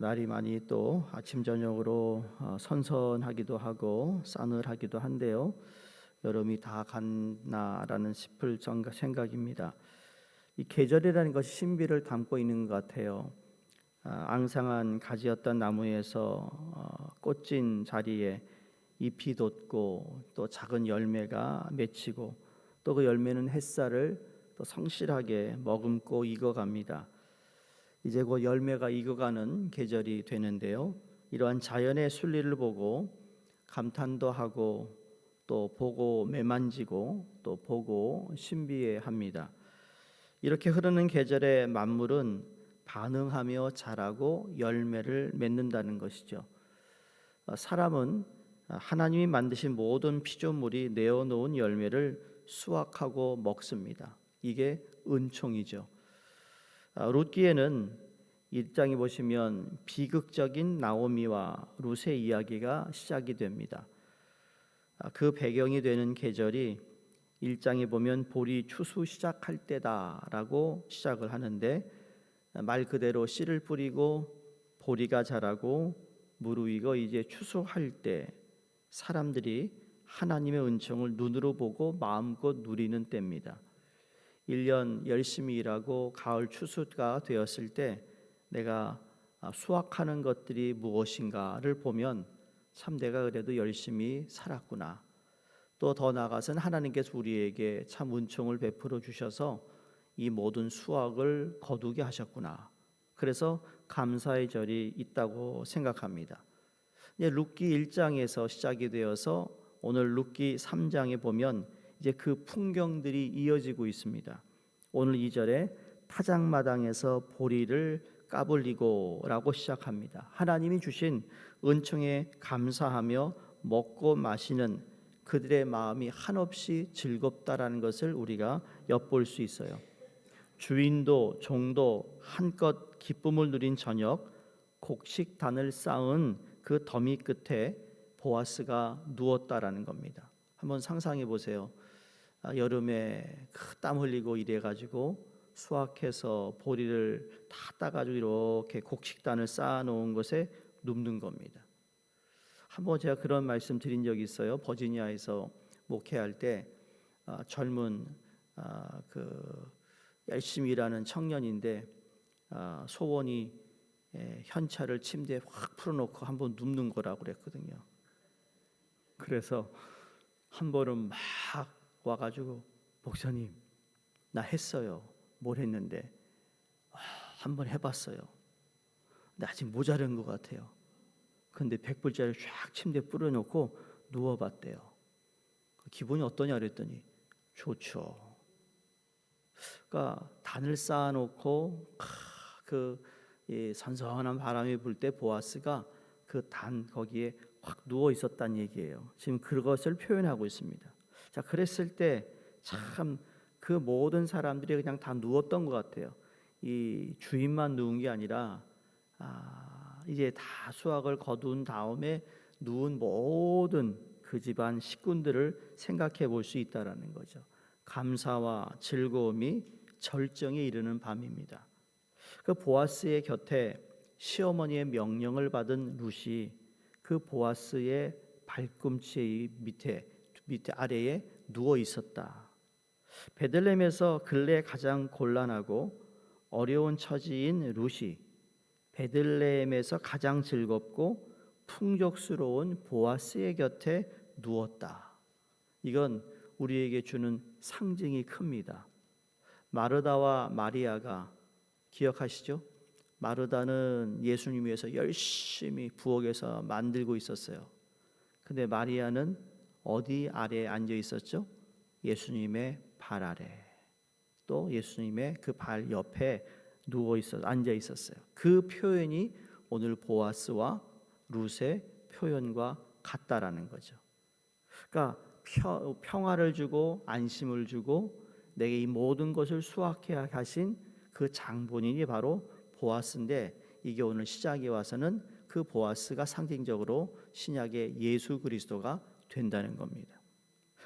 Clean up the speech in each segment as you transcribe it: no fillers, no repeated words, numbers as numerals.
날이 많이 또 아침 저녁으로 선선하기도 하고 싸늘하기도 한데요. 여름이 다 갔나라는 싶을 생각입니다. 이 계절이라는 것이 신비를 담고 있는 것 같아요. 앙상한 가지였던 나무에서 꽃진 자리에 잎이 돋고 또 작은 열매가 맺히고 또 그 열매는 햇살을 또 성실하게 머금고 익어갑니다. 이제 곧 열매가 익어가는 계절이 되는데요. 이러한 자연의 순리를 보고 감탄도 하고 또 보고 매만지고 또 보고 신비해합니다. 이렇게 흐르는 계절의 만물은 반응하며 자라고 열매를 맺는다는 것이죠. 사람은 하나님이 만드신 모든 피조물이 내어놓은 열매를 수확하고 먹습니다. 이게 은총이죠. 룻기에는 1장에 보시면 비극적인 나오미와 룻의 이야기가 시작이 됩니다. 그 배경이 되는 계절이 1장에 보면 보리 추수 시작할 때다라고 시작을 하는데, 말 그대로 씨를 뿌리고 보리가 자라고 무르익어 이제 추수할 때 사람들이 하나님의 은총을 눈으로 보고 마음껏 누리는 때입니다. 1년 열심히 일하고 가을 추수가 되었을 때 내가 수확하는 것들이 무엇인가를 보면 참 내가 그래도 열심히 살았구나. 또 더 나아가서는 하나님께서 우리에게 참 은총을 베풀어 주셔서 이 모든 수확을 거두게 하셨구나. 그래서 감사의 절이 있다고 생각합니다. 룻기 1장에서 시작이 되어서 오늘 룻기 3장에 보면 이제 그 풍경들이 이어지고 있습니다. 오늘 2절에 타작마당에서 보리를 까불리고라고 시작합니다. 하나님이 주신 은총에 감사하며 먹고 마시는 그들의 마음이 한없이 즐겁다라는 것을 우리가 엿볼 수 있어요. 주인도 종도 한껏 기쁨을 누린 저녁, 곡식단을 쌓은 그 더미 끝에 보아스가 누웠다라는 겁니다. 한번 상상해 보세요. 여름에 땀 흘리고 이래가지고 수확해서 보리를 다 따가지고 이렇게 곡식단을 쌓아놓은 것에 눕는 겁니다. 한번 제가 그런 말씀 드린 적이 있어요. 버지니아에서 목회할 때 젊은 열심히 일하는 청년인데 소원이 현찰을 침대에 확 풀어놓고 한번 눕는 거라고 그랬거든요. 그래서 한 번은 막 와가지고 목사님 나 했어요. 뭘 했는데 한번 해봤어요. 근데 아직 모자란 것 같아요. 근데 100불짜리 쫙 침대에 뿌려놓고 누워봤대요. 기분이 어떠냐 그랬더니 좋죠. 그러니까 단을 쌓아놓고 선선한 바람이 불 때 보아스가 그 단 거기에 확 누워 있었다는 얘기예요. 지금 그것을 표현하고 있습니다. 자, 그랬을 때 참 그 모든 사람들이 그냥 다 누웠던 것 같아요. 이 주인만 누운 게 아니라 이제 다 수확을 거둔 다음에 누운 모든 그 집안 식구들을 생각해 볼 수 있다라는 거죠. 감사와 즐거움이 절정에 이르는 밤입니다. 그 보아스의 곁에 시어머니의 명령을 받은 룻이 그 보아스의 발꿈치 밑에 아래에 누워 있었다. 베들레헴에서 근래 가장 곤란하고 어려운 처지인 룻이 베들레헴에서 가장 즐겁고 풍족스러운 보아스의 곁에 누웠다. 이건 우리에게 주는 상징이 큽니다. 마르다와 마리아가 기억하시죠? 마르다는 예수님 위해서 열심히 부엌에서 만들고 있었어요. 근데 마리아는 어디 아래에 앉아 있었죠? 예수님의 발 아래, 또 예수님의 그 발 옆에 앉아 있었어요. 그 표현이 오늘 보아스와 룻의 표현과 같다라는 거죠. 그러니까 평화를 주고 안심을 주고 내게 이 모든 것을 수확해 하신 그 장본인이 바로 보아스인데, 이게 오늘 시작에 와서는 그 보아스가 상징적으로 신약의 예수 그리스도가 된다는 겁니다.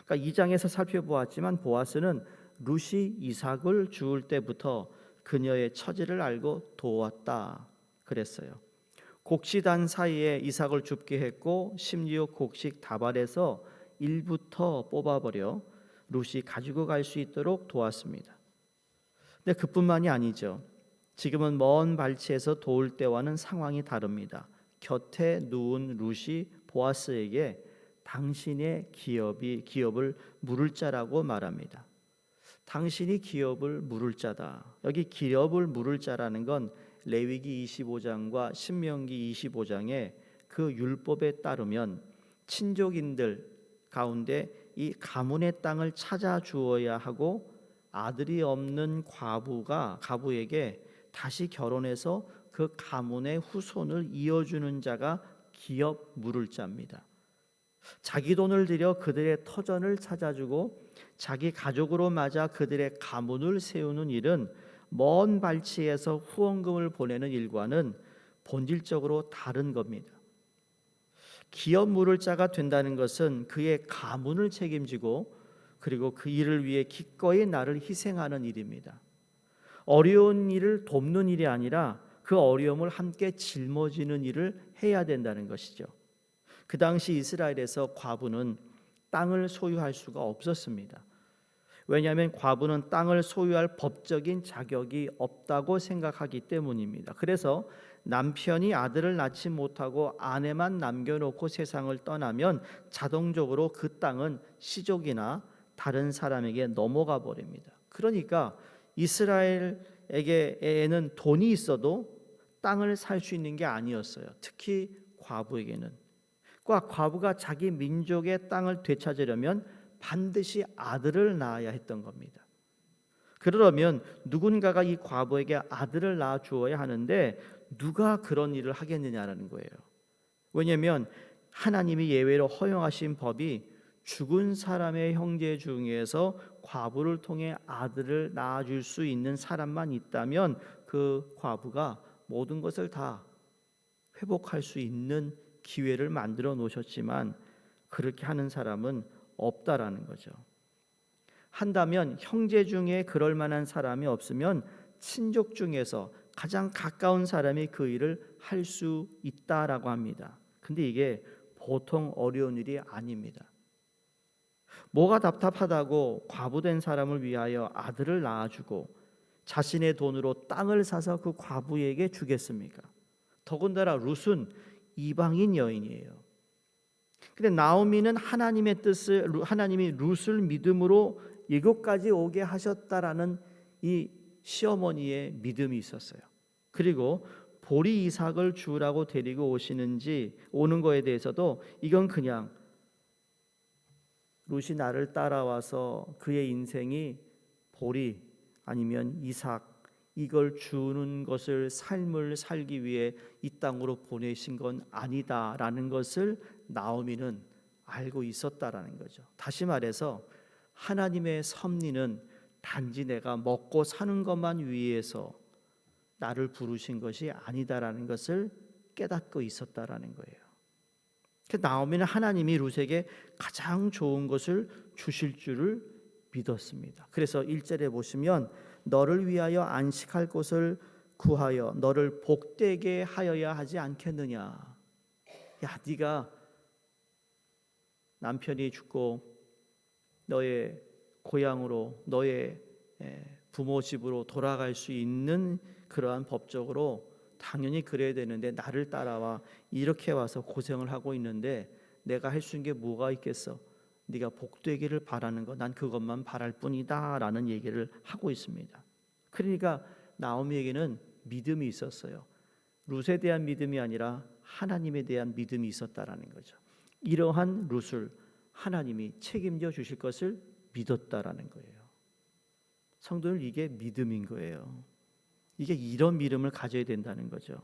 그러니까 2장에서 살펴보았지만 보아스는 룻이 이삭을 주울 때부터 그녀의 처지를 알고 도왔다 그랬어요. 곡식단 사이에 이삭을 줍게 했고 심지어 곡식 다발에서 일부터 뽑아버려 룻이 가지고 갈 수 있도록 도왔습니다. 근데 그뿐만이 아니죠. 지금은 먼 발치에서 도울 때와는 상황이 다릅니다. 곁에 누운 룻이 보아스에게 당신의 기업을 물을 자라고 말합니다. 당신이 기업을 물을 자다. 여기 기업을 물을 자라는 건 레위기 25장과 신명기 25장의 그 율법에 따르면 친족인들 가운데 이 가문의 땅을 찾아 주어야 하고 아들이 없는 가부에게 다시 결혼해서 그 가문의 후손을 이어주는 자가 기업 물을 자입니다. 자기 돈을 들여 그들의 터전을 찾아주고 자기 가족으로 맞아 그들의 가문을 세우는 일은 먼 발치에서 후원금을 보내는 일과는 본질적으로 다른 겁니다. 기업 물을 자가 된다는 것은 그의 가문을 책임지고 그리고 그 일을 위해 기꺼이 나를 희생하는 일입니다. 어려운 일을 돕는 일이 아니라 그 어려움을 함께 짊어지는 일을 해야 된다는 것이죠. 그 당시 이스라엘에서 과부는 땅을 소유할 수가 없었습니다. 왜냐하면 과부는 땅을 소유할 법적인 자격이 없다고 생각하기 때문입니다. 그래서 남편이 아들을 낳지 못하고 아내만 남겨놓고 세상을 떠나면 자동적으로 그 땅은 시족이나 다른 사람에게 넘어가 버립니다. 그러니까 이스라엘에게는 돈이 있어도 땅을 살 수 있는 게 아니었어요. 특히 과부에게는. 과부가 자기 민족의 땅을 되찾으려면 반드시 아들을 낳아야 했던 겁니다. 그러면 누군가가 이 과부에게 아들을 낳아 주어야 하는데 누가 그런 일을 하겠느냐라는 거예요. 왜냐하면 하나님이 예외로 허용하신 법이 죽은 사람의 형제 중에서 과부를 통해 아들을 낳아줄 수 있는 사람만 있다면 그 과부가 모든 것을 다 회복할 수 있는 기회를 만들어 놓으셨지만 그렇게 하는 사람은 없다라는 거죠. 한다면 형제 중에 그럴 만한 사람이 없으면 친족 중에서 가장 가까운 사람이 그 일을 할 수 있다라고 합니다. 근데 이게 보통 어려운 일이 아닙니다. 뭐가 답답하다고 과부된 사람을 위하여 아들을 낳아주고 자신의 돈으로 땅을 사서 그 과부에게 주겠습니까? 더군다나 룻은 이방인 여인이에요. 근데 나오미는 하나님의 뜻을 하나님이 룻을 믿음으로 이곳까지 오게 하셨다라는 이 시어머니의 믿음이 있었어요. 그리고 보리 이삭을 주라고 데리고 오는 거에 대해서도 이건 그냥 룻이 나를 따라와서 그의 인생이 보리 아니면 이삭 이걸 주는 것을 삶을 살기 위해 이 땅으로 보내신 건 아니다라는 것을 나오미는 알고 있었다라는 거죠. 다시 말해서 하나님의 섭리는 단지 내가 먹고 사는 것만 위해서 나를 부르신 것이 아니다라는 것을 깨닫고 있었다라는 거예요. 나오미는 하나님이 룻에게 가장 좋은 것을 주실 줄을 믿었습니다. 그래서 1절에 보시면 너를 위하여 안식할 곳을 구하여 너를 복되게 하여야 하지 않겠느냐. 야, 네가 남편이 죽고 너의 고향으로 너의 부모 집으로 돌아갈 수 있는 그러한 법적으로 당연히 그래야 되는데 나를 따라와 이렇게 와서 고생을 하고 있는데 내가 할 수 있는 게 뭐가 있겠어? 네가 복되기를 바라는 거 난 그것만 바랄 뿐이다 라는 얘기를 하고 있습니다. 그러니까 나오미에게는 믿음이 있었어요. 룻에 대한 믿음이 아니라 하나님에 대한 믿음이 있었다라는 거죠. 이러한 룻을 하나님이 책임져 주실 것을 믿었다라는 거예요. 성도들 이게 믿음인 거예요. 이게 이런 믿음을 가져야 된다는 거죠.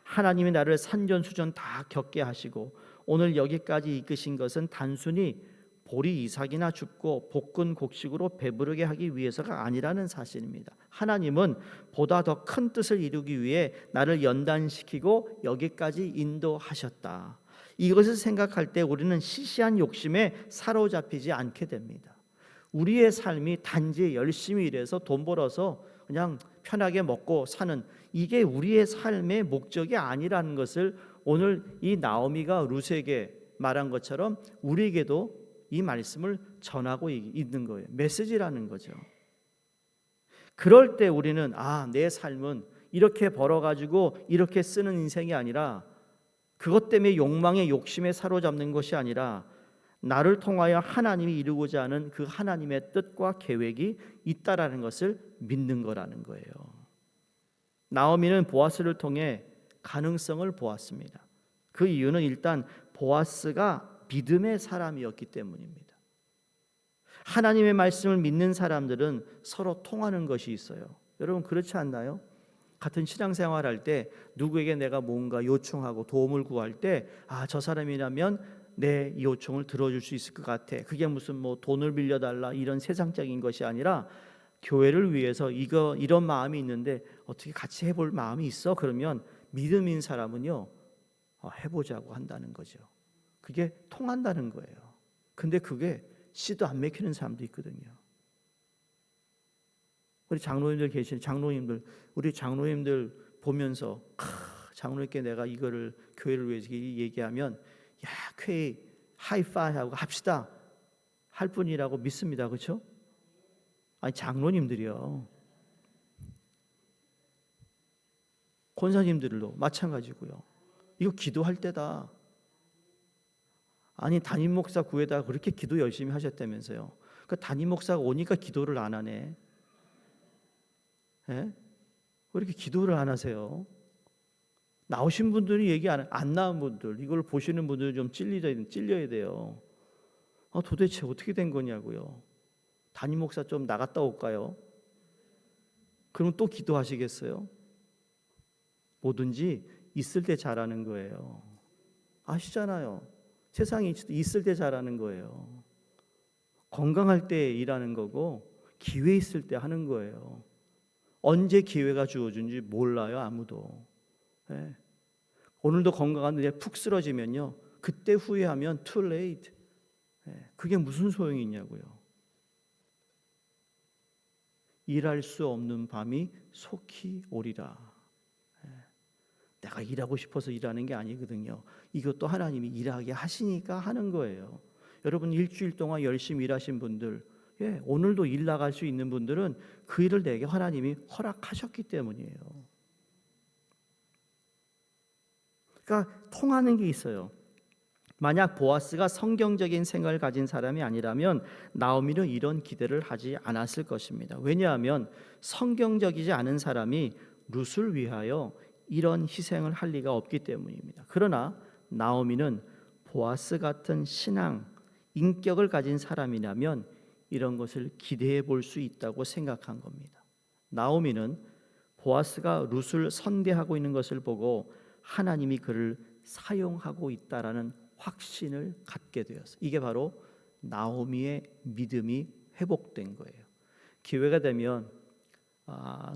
하나님이 나를 산전수전 다 겪게 하시고 오늘 여기까지 이끄신 것은 단순히 보리 이삭이나 줍고 볶은 곡식으로 배부르게 하기 위해서가 아니라는 사실입니다. 하나님은 보다 더 큰 뜻을 이루기 위해 나를 연단시키고 여기까지 인도하셨다. 이것을 생각할 때 우리는 시시한 욕심에 사로잡히지 않게 됩니다. 우리의 삶이 단지 열심히 일해서 돈 벌어서 그냥 편하게 먹고 사는 이게 우리의 삶의 목적이 아니라는 것을 오늘 이 나오미가 룻에게 말한 것처럼 우리에게도 이 말씀을 전하고 있는 거예요. 메시지라는 거죠. 그럴 때 우리는 내 삶은 이렇게 벌어가지고 이렇게 쓰는 인생이 아니라, 그것 때문에 욕망에 욕심에 사로잡는 것이 아니라 나를 통하여 하나님이 이루고자 하는 그 하나님의 뜻과 계획이 있다라는 것을 믿는 거라는 거예요. 나오미는 보아스를 통해 가능성을 보았습니다. 그 이유는 일단 보아스가 믿음의 사람이었기 때문입니다. 하나님의 말씀을 믿는 사람들은 서로 통하는 것이 있어요. 여러분 그렇지 않나요? 같은 신앙생활할 때 누구에게 내가 뭔가 요청하고 도움을 구할 때 저 사람이라면 내 요청을 들어줄 수 있을 것 같아. 그게 무슨 돈을 빌려달라 이런 세상적인 것이 아니라 교회를 위해서 이런 마음이 있는데 어떻게 같이 해볼 마음이 있어? 그러면 믿음인 사람은요 해보자고 한다는 거죠. 그게 통한다는 거예요. 근데 그게 씨도 안 맥히는 사람도 있거든요. 우리 장로님들 계신 장로님들, 우리 장로님들 보면서 장로님께 내가 이거를 교회를 위해서 얘기하면 교회 하이파이하고 합시다 할 뿐이라고 믿습니다. 그렇죠? 아니 장로님들이요, 권사님들도 마찬가지고요. 이거 기도할 때다. 아니 담임 목사 구해다 그렇게 기도 열심히 하셨다면서요. 그 담임 목사가 오니까 기도를 안 하네. 왜 이렇게 기도를 안 하세요? 나오신 분들이 얘기 안 나온 분들, 이걸 보시는 분들 좀 찔려야 돼요. 도대체 어떻게 된 거냐고요. 담임 목사 좀 나갔다 올까요? 그럼 또 기도하시겠어요? 뭐든지 있을 때 잘하는 거예요. 아시잖아요. 세상에 있을 때 잘하는 거예요. 건강할 때 일하는 거고 기회 있을 때 하는 거예요. 언제 기회가 주어진지 몰라요, 아무도. 오늘도 건강한데 푹 쓰러지면요, 그때 후회하면 too late. 그게 무슨 소용이 있냐고요. 일할 수 없는 밤이 속히 오리라. 내가 일하고 싶어서 일하는 게 아니거든요. 이것도 하나님이 일하게 하시니까 하는 거예요. 여러분 일주일 동안 열심히 일하신 분들, 오늘도 일 나갈 수 있는 분들은 그 일을 내게 하나님이 허락하셨기 때문이에요. 그러니까 통하는 게 있어요. 만약 보아스가 성경적인 생각을 가진 사람이 아니라면 나오미는 이런 기대를 하지 않았을 것입니다. 왜냐하면 성경적이지 않은 사람이 룻을 위하여 이런 희생을 할 리가 없기 때문입니다. 그러나 나오미는 보아스 같은 신앙, 인격을 가진 사람이라면 이런 것을 기대해 볼 수 있다고 생각한 겁니다. 나오미는 보아스가 룻을 선대하고 있는 것을 보고 하나님이 그를 사용하고 있다라는 확신을 갖게 되었어요. 이게 바로 나오미의 믿음이 회복된 거예요. 기회가 되면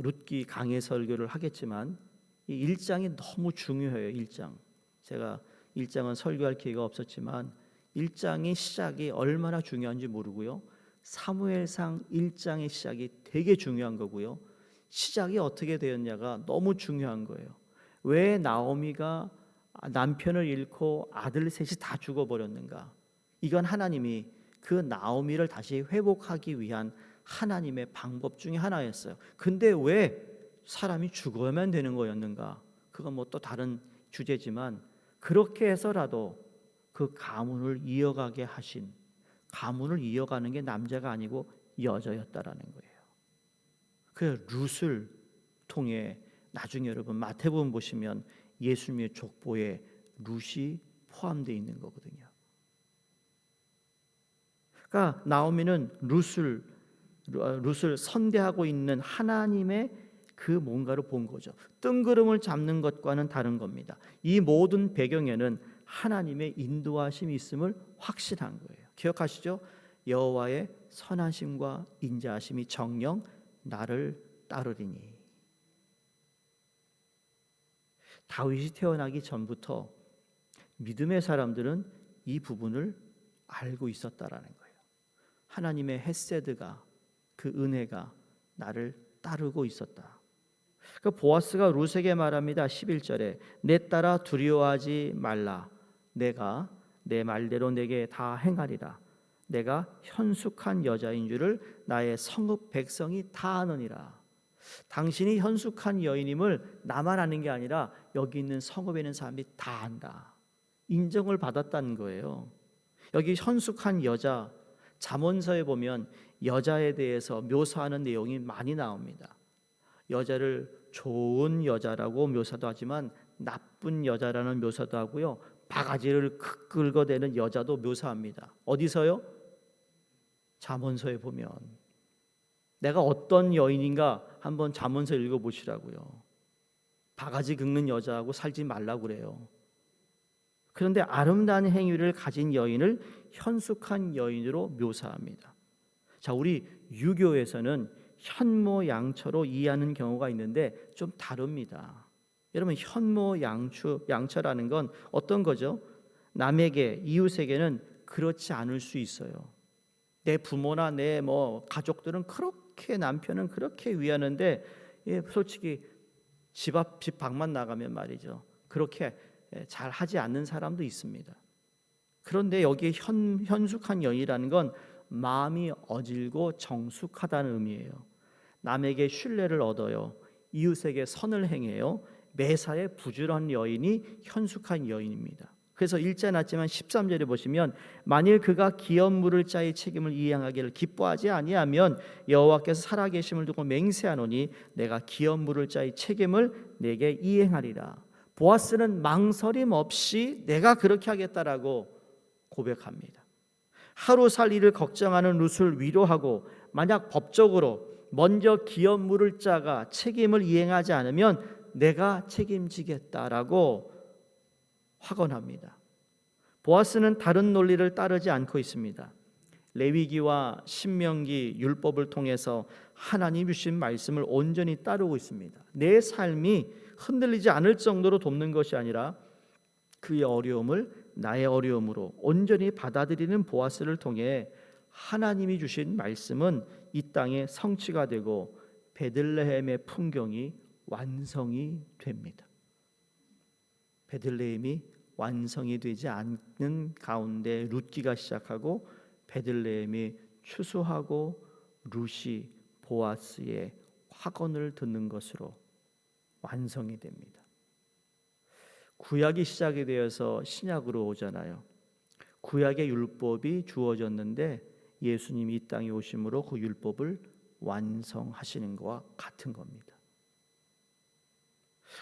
룻기 강해 설교를 하겠지만 이 1장이 너무 중요해요. 1장. 제가 1장은 설교할 기회가 없었지만 1장의 시작이 얼마나 중요한지 모르고요. 사무엘상 1장의 시작이 되게 중요한 거고요. 시작이 어떻게 되었냐가 너무 중요한 거예요. 왜 나오미가 남편을 잃고 아들 셋이 다 죽어버렸는가? 이건 하나님이 그 나오미를 다시 회복하기 위한 하나님의 방법 중에 하나였어요. 근데 왜 사람이 죽어야만 되는 거였는가? 그건 또 다른 주제지만 그렇게 해서라도 그 가문을 이어가게 하신, 가문을 이어가는 게 남자가 아니고 여자였다라는 거예요. 그 룻을 통해 나중에 여러분 마태복음 보시면 예수님의 족보에 룻이 포함되어 있는 거거든요. 그러니까 나오미는 룻을 선대하고 있는 하나님의 그 뭔가를 본 거죠. 뜬구름을 잡는 것과는 다른 겁니다. 이 모든 배경에는 하나님의 인도하심이 있음을 확신한 거예요. 기억하시죠? 여호와의 선하심과 인자하심이 정녕 나를 따르리니. 다윗이 태어나기 전부터 믿음의 사람들은 이 부분을 알고 있었다라는 거예요. 하나님의 헤세드가, 그 은혜가 나를 따르고 있었다. 그 보아스가 룻에게 말합니다. 11절에 내 딸아 두려워하지 말라. 내가 내 말대로 내게 다 행하리라. 내가 현숙한 여자인 줄을 나의 성읍 백성이 다 아느니라. 당신이 현숙한 여인임을 나만 아는 게 아니라 여기 있는 성읍에 있는 사람이 다 안다. 인정을 받았다는 거예요. 여기 현숙한 여자, 잠언서에 보면 여자에 대해서 묘사하는 내용이 많이 나옵니다. 여자를 좋은 여자라고 묘사도 하지만 나쁜 여자라는 묘사도 하고요. 바가지를 긁어대는 여자도 묘사합니다. 어디서요? 잠언서에 보면. 내가 어떤 여인인가 한번 잠언서 읽어보시라고요. 바가지 긁는 여자하고 살지 말라고 그래요. 그런데 아름다운 행위를 가진 여인을 현숙한 여인으로 묘사합니다. 자, 우리 유교에서는 현모양처로 이해하는 경우가 있는데 좀 다릅니다. 여러분, 현모양처라는 건 어떤 거죠? 남에게, 이웃에게는 그렇지 않을 수 있어요. 내 부모나 내 가족들은 그렇게, 남편은 그렇게 위하는데 솔직히 집 밖만 나가면 말이죠, 그렇게 잘 하지 않는 사람도 있습니다. 그런데 여기에 현숙한 여인이라는 건 마음이 어질고 정숙하다는 의미예요. 남에게 신뢰를 얻어요. 이웃에게 선을 행해요. 매사에 부지런한 여인이 현숙한 여인입니다. 그래서 일제 났지만 13절에 보시면 만일 그가 기업 물을 자의 책임을 이행하기를 기뻐하지 아니하면 여호와께서 살아계심을 두고 맹세하노니 내가 기업 물을 자의 책임을 내게 이행하리라. 보아스는 망설임 없이 내가 그렇게 하겠다라고 고백합니다. 하루 살 일을 걱정하는 룻을 위로하고 만약 법적으로 먼저 기업 물을 자가 책임을 이행하지 않으면 내가 책임지겠다라고 확언합니다. 보아스는 다른 논리를 따르지 않고 있습니다. 레위기와 신명기 율법을 통해서 하나님 주신 말씀을 온전히 따르고 있습니다. 내 삶이 흔들리지 않을 정도로 돕는 것이 아니라 그의 어려움을 나의 어려움으로 온전히 받아들이는 보아스를 통해 하나님이 주신 말씀은 이 땅에 성취가 되고 베들레헴의 풍경이 완성이 됩니다. 베들레헴이 완성이 되지 않는 가운데 룻기가 시작하고 베들레헴이 추수하고 룻이 보아스의 확언을 듣는 것으로 완성이 됩니다. 구약이 시작이 되어서 신약으로 오잖아요. 구약의 율법이 주어졌는데 예수님이 이 땅에 오심으로 그 율법을 완성하시는 것과 같은 겁니다.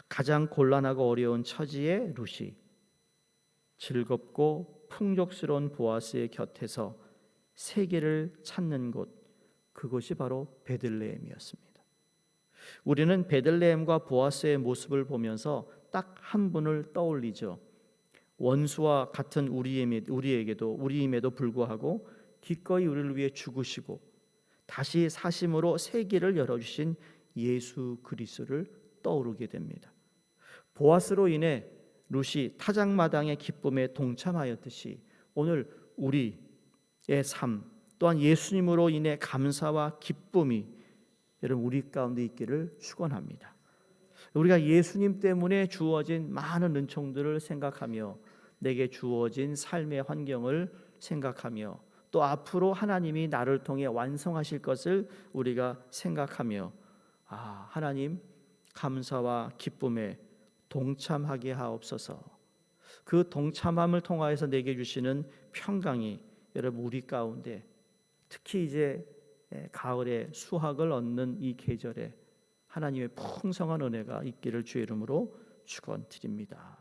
가장 곤란하고 어려운 처지의 룻이 즐겁고 풍족스러운 보아스의 곁에서 세계를 찾는 곳, 그것이 바로 베들레헴이었습니다. 우리는 베들레헴과 보아스의 모습을 보면서 딱 한 분을 떠올리죠. 원수와 같은 우리임에도 불구하고 기꺼이 우리를 위해 죽으시고 다시 사심으로 세계를 열어주신 예수 그리스도를 떠오르게 됩니다. 보아스로 인해 룻이 타작마당의 기쁨에 동참하였듯이 오늘 우리의 삶 또한 예수님으로 인해 감사와 기쁨이 여러분 우리 가운데 있기를 축원합니다. 우리가 예수님 때문에 주어진 많은 은총들을 생각하며 내게 주어진 삶의 환경을 생각하며 또 앞으로 하나님이 나를 통해 완성하실 것을 우리가 생각하며 하나님 감사와 기쁨에 동참하게 하옵소서. 그 동참함을 통하여서 내게 주시는 평강이 여러분 우리 가운데 특히 이제 가을에 수확을 얻는 이 계절에 하나님의 풍성한 은혜가 있기를 주의 이름으로 축원드립니다.